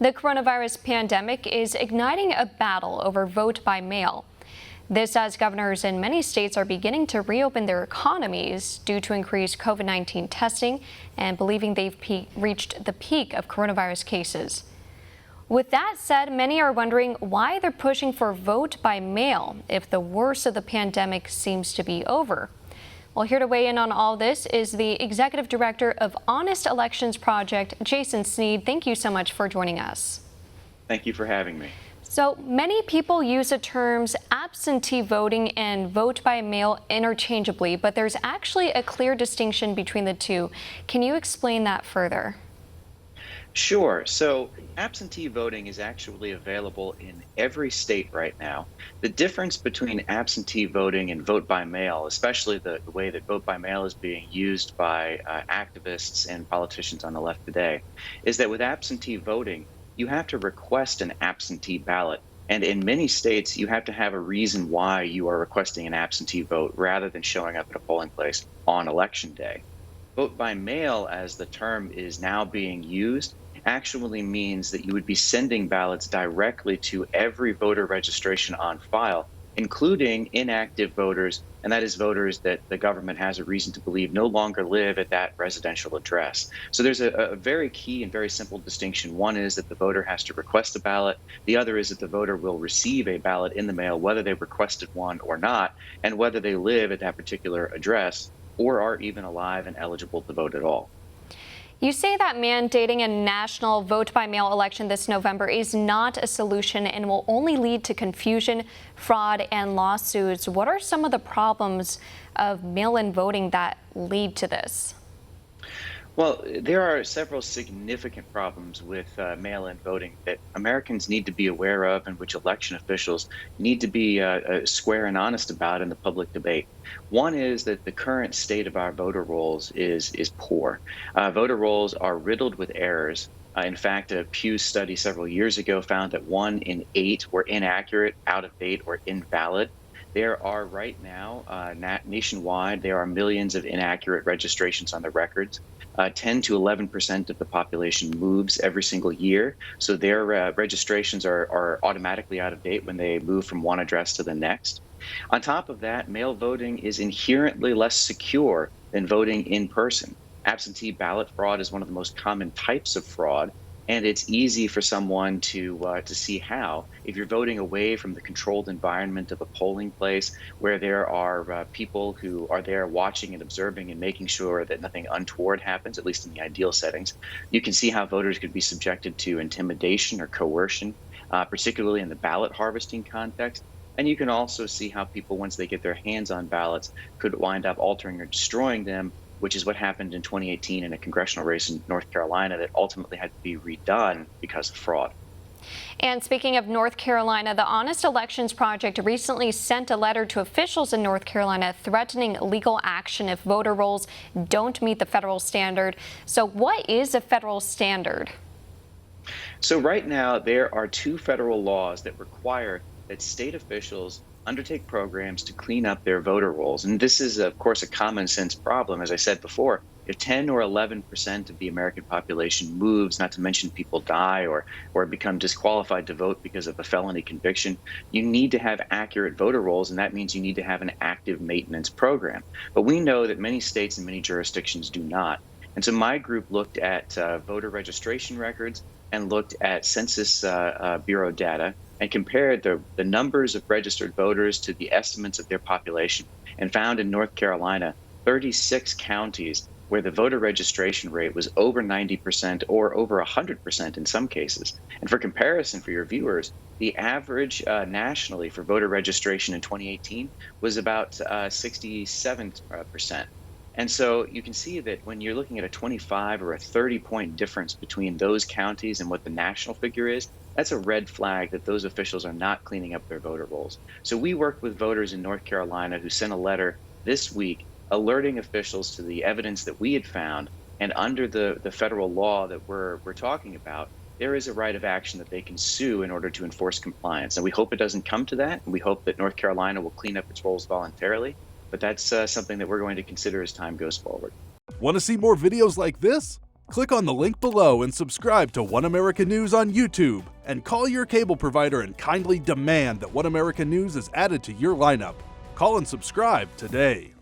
The coronavirus pandemic is igniting a battle over vote by mail. This as governors in many states are beginning to reopen their economies due to increased COVID-19 testing and believing they've reached the peak of coronavirus cases. With that said, many are wondering why they're pushing for vote by mail if the worst of the pandemic seems to be over. Well, here to weigh in on all this is the Executive Director of Honest Elections Project, Jason Snead. Thank you so much for joining us. Thank you for having me. So many people use the terms absentee voting and vote by mail interchangeably, but there's actually a clear distinction between the two. Can you explain that further? Sure. So absentee voting is actually available in every state right now. The difference between absentee voting and vote by mail, especially the way that vote by mail is being used by activists and politicians on the left today, is that with absentee voting, you have to request an absentee ballot. And in many states, you have to have a reason why you are requesting an absentee vote rather than showing up at a polling place on election day. Vote by mail, as the term is now being used, actually means that you would be sending ballots directly to every voter registration on file, including inactive voters, and that is voters that the government has a reason to believe no longer live at that residential address. So there's a very key and very simple distinction. One is that the voter has to request a ballot. The other is that the voter will receive a ballot in the mail, whether they requested one or not, and whether they live at that particular address or are even alive and eligible to vote at all. You say that mandating a national vote-by-mail election this November is not a solution and will only lead to confusion, fraud, and lawsuits. What are some of the problems of mail-in voting that lead to this? Well, there are several significant problems with mail-in voting that Americans need to be aware of and which election officials need to be square and honest about in the public debate. One is that the current state of our voter rolls is poor. Voter rolls are riddled with errors. In fact, a Pew study several years ago found that 1 in 8 were inaccurate, out of date, or invalid. There are right now, nationwide, there are millions of inaccurate registrations on the records. 10 to 11% of the population moves every single year, so their registrations are automatically out of date when they move from one address to the next. On top of that, mail voting is inherently less secure than voting in person. Absentee ballot fraud is one of the most common types of fraud, and it's easy for someone to see how, if you're voting away from the controlled environment of a polling place where there are people who are there watching and observing and making sure that nothing untoward happens, at least in the ideal settings, you can see how voters could be subjected to intimidation or coercion, particularly in the ballot harvesting context. And you can also see how people, once they get their hands on ballots, could wind up altering or destroying them, which is what happened in 2018 in a congressional race in North Carolina that ultimately had to be redone because of fraud. And speaking of North Carolina, the Honest Elections Project recently sent a letter to officials in North Carolina threatening legal action if voter rolls don't meet the federal standard. So what is a federal standard? So right now, there are 2 federal laws that require that state officials undertake programs to clean up their voter rolls. And this is, of course, a common sense problem. As I said before, if 10 or 11% of the American population moves, not to mention people die or become disqualified to vote because of a felony conviction, you need to have accurate voter rolls, and that means you need to have an active maintenance program. But we know that many states and many jurisdictions do not. And so my group looked at voter registration records and looked at Census Bureau data and compared the numbers of registered voters to the estimates of their population, and found in North Carolina 36 counties where the voter registration rate was over 90% or over 100% in some cases. And for comparison for your viewers, the average nationally for voter registration in 2018 was about 67%. And so you can see that when you're looking at a 25 or a 30-point difference between those counties and what the national figure is, that's a red flag that those officials are not cleaning up their voter rolls. So we worked with voters in North Carolina who sent a letter this week alerting officials to the evidence that we had found. And under the federal law that we're talking about, there is a right of action that they can sue in order to enforce compliance. And we hope it doesn't come to that. And we hope that North Carolina will clean up its rolls voluntarily. But that's something that we're going to consider as time goes forward. Want to see more videos like this? Click on the link below and subscribe to One America News on YouTube, and call your cable provider and kindly demand that One America News is added to your lineup. Call and subscribe today.